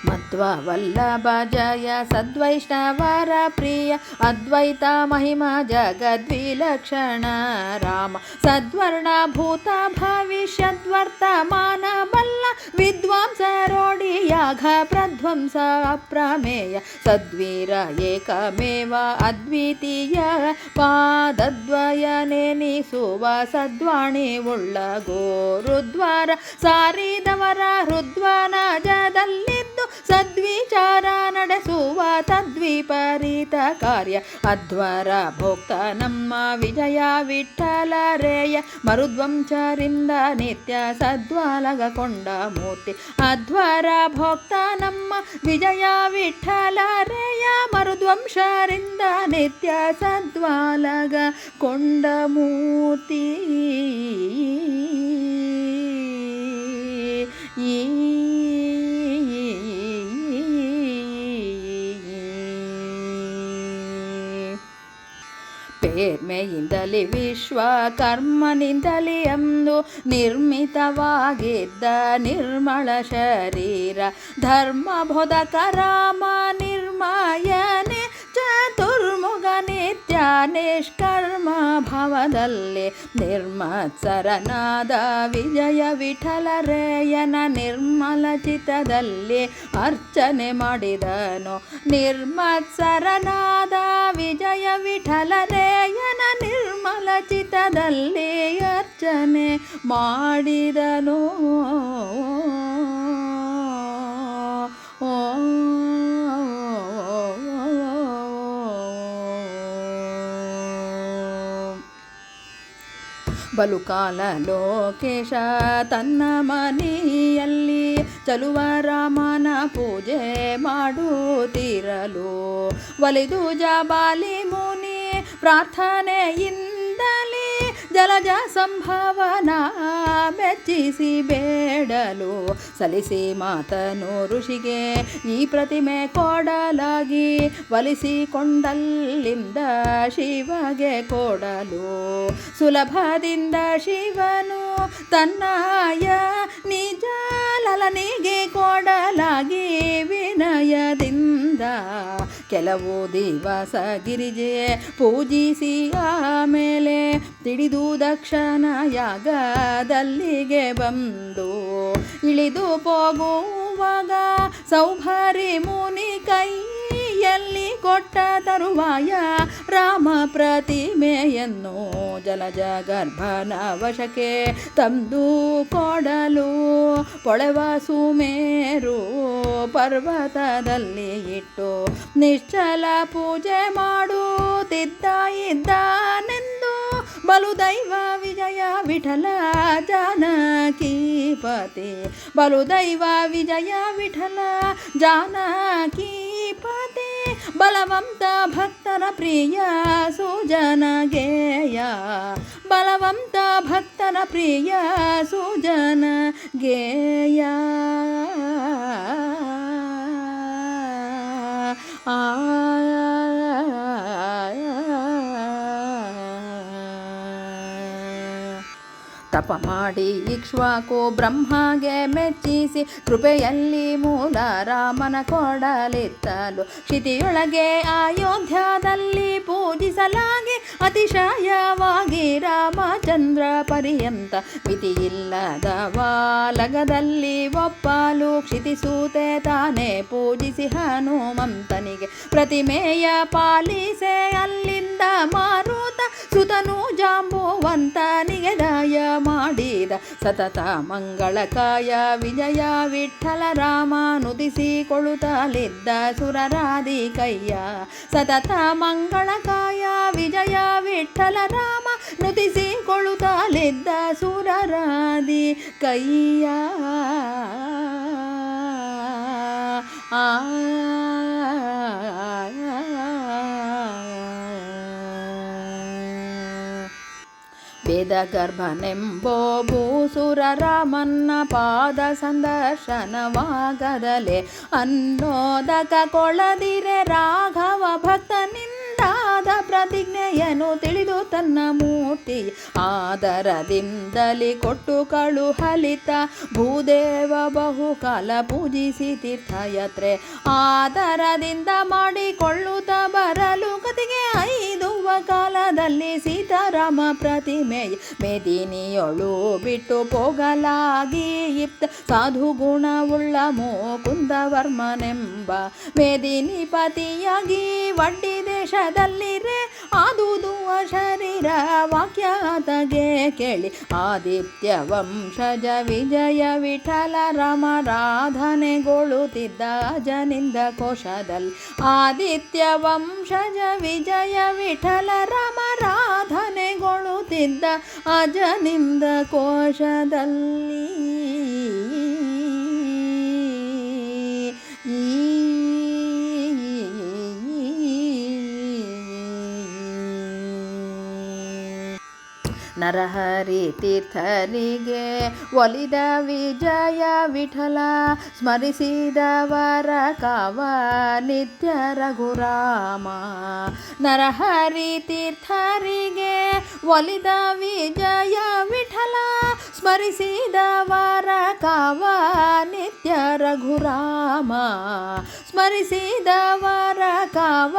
ಮಧ್ವ ವಲ್ಲಭ ಜಯ ಸದ್ವೈಷ್ಣವರ ಪ್ರಿಯ ಅದ್ವೈತ ಮಹಿಮಾ ಜಗದ್ವಿಲಕ್ಷಣ ರಾಮ ಸದ್ವರ್ಣಭೂತ ಭವಿಷ್ಯದ್ವರ್ತಮಾನ ಬಲ್ಲ ವಿದ್ವಾಂಸರೋಡಿಯಾಘ ಪ್ರಧ್ವಂಸ ಅಪ್ರಮೇಯ ಸದ್ವೀರ ಏಕಮೇವ ಅದ್ವಿತೀಯ ಪಾದದ್ವಯ ನೆನಿಸುವ ಸದ್ವಾಣಿ ಉಳ್ಳ ಗೋರುದ್ವಾರ ಸಾರಿದವರ ಹೃದ್ವನಜದಲ್ಲಿದ್ದು ಸದ್ವಿಚಾರ ನಡೆಸುವ ತದ್ವಿಪರೀತ ಕಾರ್ಯ ಅಧ್ವರ ಭೋಕ್ತ ನಮ್ಮ ವಿಜಯ ವಿಠ್ಠಲರೇಯ ಮರುದ್ವಂಚರಿಂದ ನಿತ್ಯ ಸದ್ವಾಲಗಕೊಂಡ ಮೂರ್ತಿ ಅಧ್ವರ ಭೋಕ್ತ ನಮ್ಮ ವಿಜಯ ವಿಠ್ಠಲರೇಯ ಮರುದ್ವಂಶರಿಂದ ನಿತ್ಯ ಸದ್ವಾಲಗ ಕೊಂಡ ಮೂರ್ತಿ ಪೇರ್ಮೆಯಿಂದಲೇ ವಿಶ್ವಕರ್ಮನಿಂದಲೇ ಅಂದು ನಿರ್ಮಿತವಾಗಿದ್ದ ನಿರ್ಮಲ ಶರೀರ ಧರ್ಮಬೋಧಕ ರಾಮ ನಿರ್ಮಾಯನೆ ಚತುರ್ಮುಖ ನಿತ್ಯ ನಿಷ್ಕರ್ಮ ಭಾವದಲ್ಲಿ ನಿರ್ಮತ್ಸರನಾದ ವಿಜಯ ವಿಠಲರೇಯನ ನಿರ್ಮಲ ಚಿತ್ತದಲ್ಲಿ ಅರ್ಚನೆ ಮಾಡಿದನು ನಿರ್ಮತ್ಸರನಾದ ವಿಜಯ ವಿಠಲರೇಯನ ನಿರ್ಮಲ ಚಿತ್ತದಲ್ಲಿ ಅರ್ಚನೆ ಮಾಡಿದನು ಬಲುಕಾಲ ಲೋಕೇಶ ತನ್ನ ಮನೆಯಲ್ಲಿ ಚಲುವ ರಾಮನ ಪೂಜೆ ಮಾಡುತ್ತಿರಲು ಒಲಿದು ಜಾಬಾಲಿ ಮುನಿ ಪ್ರಾರ್ಥನೆಯಿಂದಲೇ ಜಲಜ ಸಂಭಾವನ ಮೆಚ್ಚಿಸಿ ಬೇಡಲು ಸಲ್ಲಿಸಿ ಮಾತನು ಋಷಿಗೆ ಈ ಪ್ರತಿಮೆ ಕೊಡಲಾಗಿ ಒಲಿಸಿಕೊಂಡಲ್ಲಿಂದ ಶಿವಗೆ ಕೊಡಲು ಸುಲಭದಿಂದ ಶಿವನು ತನ್ನಯ ನಿಜ ಲಲನಿಗೆ ಕೊಡಲಾಗಿ ವಿನಯದಿಂದ ಕೆಲವು ದಿವಸ ಗಿರಿಜೆ ಪೂಜಿಸಿ ಆಮೇಲೆ ತಿಳಿದು ದಕ್ಷನ ಯಾಗದಲ್ಲಿಗೆ ಬಂದು ಇಳಿದು ಹೋಗುವಾಗ ಸೌಭರಿ ಮುನಿ ಕೈಯಲ್ಲಿ ಕೊಟ್ಟ ತರುವಾಯ ರಾಮ ಪ್ರತಿಮೆಯನ್ನು ಜಲಜ ಗರ್ಭನ ವಶಕ್ಕೆ ತಂದು ಕೊಡಲು ಪೊಳೆವ ಸುಮೇರು ಪರ್ವತದಲ್ಲಿ ಇಟ್ಟು ನಿಶ್ಚಲ ಪೂಜೆ ಮಾಡುತ್ತಿದ್ದ ಇದ್ದಾನೆಂದು ಬಲು ದೈವ ವಿಜಯ ವಿಠಲ ಜಾನಕೀಪತಿ ಬಲು ದೈವ ವಿಜಯ ವಿಠಲ ಜಾನಕೀಪತಿ ಬಲವಂತ ಭಕ್ತರ ಪ್ರಿಯ ಸುಜನ ಗೇಯ ಬಲವಂತ ಭಕ್ತರ ಪ್ರಿಯ ಸುಜನ ಗೇಯ ತಪ ಮಾಡಿ ಇಕ್ಷ್ವಾಕು ಬ್ರಹ್ಮಗೆ ಮೆಚ್ಚಿಸಿ ಕೃಪೆಯಲ್ಲಿ ಮೂಲ ರಾಮನ ಕೊಡಲಿತ್ತಲು ಕ್ಷಿತಿಯೊಳಗೆ ಅಯೋಧ್ಯದಲ್ಲಿ ಪೂಜಿಸಲಾಗಿ ಅತಿಶಯವಾಗಿ ರಾಮಚಂದ್ರ ಪರ್ಯಂತ ಮಿತಿಯಿಲ್ಲದ ವಾಲಗದಲ್ಲಿ ಒಪ್ಪಲು ಕ್ಷಿತಿಸೂತೆ ತಾನೇ ಪೂಜಿಸಿ ಹನುಮಂತನಿಗೆ ಪ್ರತಿಮೆಯ ಪಾಲಿಸೆ ಅಲ್ಲಿಂದ ಮಾರುತ ಸುತನು ಜಾಂಬುವಂತನಿಗೆ ದಯ ಮಾಡಿದ ಸತತ ಮಂಗಳಕಾಯ ವಿಜಯ ವಿಠಲ ರಾಮ ನುಡಿಸಿಕೊಳ್ಳುತ್ತಲಿದ್ದ ಸುರರಾದಿ ಕೈಯ ಸತತ ಮಂಗಳಕಾಯ ವಿಜಯ ವಿಠಲ ರಾಮ ನುಡಿಸಿಕೊಳ್ಳುತ್ತಲಿದ್ದ ಸುರರಾದಿ ಕೈಯ ವೇದ ಗರ್ಭನೆಂಬೋ ಭೂಸುರ ರಾಮನ್ನ ಪಾದ ಸಂದರ್ಶನವಾಗದಲೆ ಅನ್ನೋದಕ ಕೊಳದಿರೆ ರಾಘವ ಭಕ್ತನಿಂದ ರಾಮರಾಧ ಪ್ರತಿಜ್ಞೆಯನ್ನು ತಿಳಿದು ತನ್ನ ಮೂರ್ತಿ ಆದರದಿಂದಲೇ ಕೊಟ್ಟು ಕಳುಹಲಿತ ಭೂದೇವ ಬಹುಕಾಲ ಪೂಜಿಸಿ ತೀರ್ಥಯಾತ್ರೆ ಆದರದಿಂದ ಮಾಡಿಕೊಳ್ಳುತ್ತ ಬರಲು ಕತಿಗೆ ಐದುವ ಕಾಲದಲ್ಲಿ ಸೀತಾರಾಮ ಪ್ರತಿಮೆ ಮೇದಿನಿಯೊಳು ಬಿಟ್ಟು ಹೋಗಲಾಗಿ ಇಪ್ತ ಸಾಧು ಗುಣವುಳ್ಳ ಮುಕುಂದವರ್ಮನೆಂಬ ಮೇದಿನಿಪತಿಯಾಗಿ ವಡ್ಡಿ ದೇಶದಲ್ಲಿರೆ ಆದುದುವ ಶರೀರ ವಾಕ್ಯಾತಗೆ ಕೇಳಿ ಆದಿತ್ಯ ವಂಶಜ ವಿಜಯ ವಿಠಲ ರಾಮರಾಧನೆಗೊಳ್ಳುತ್ತಿದ್ದ ಅಜನಿಂದ ಕೋಶದಲ್ಲಿ ಆದಿತ್ಯ ವಂಶಜ ವಿಜಯ ವಿಠಲ ರಾಮರಾಧನೆಗೊಳ್ಳುತ್ತಿದ್ದ ಅಜನಿಂದ ಕೋಶದಲ್ಲಿ ನರಹರಿ ತೀರ್ಥರಿಗೆ ಒಲಿದ ವಿಜಯ ವಿಠಲ ಸ್ಮರಿಸಿದವರ ಕಾವ ನಿತ್ಯ ರಘುರಾಮ ನರಹರಿ ತೀರ್ಥರಿಗೆ ಒಲಿದ ವಿಜಯ ವಿಠಲ ಸ್ಮರಿಸಿದವರ ಕಾವ ನಿತ್ಯ ರಘುರಾಮ ಸ್ಮರಿಸಿದವರ ಕಾವ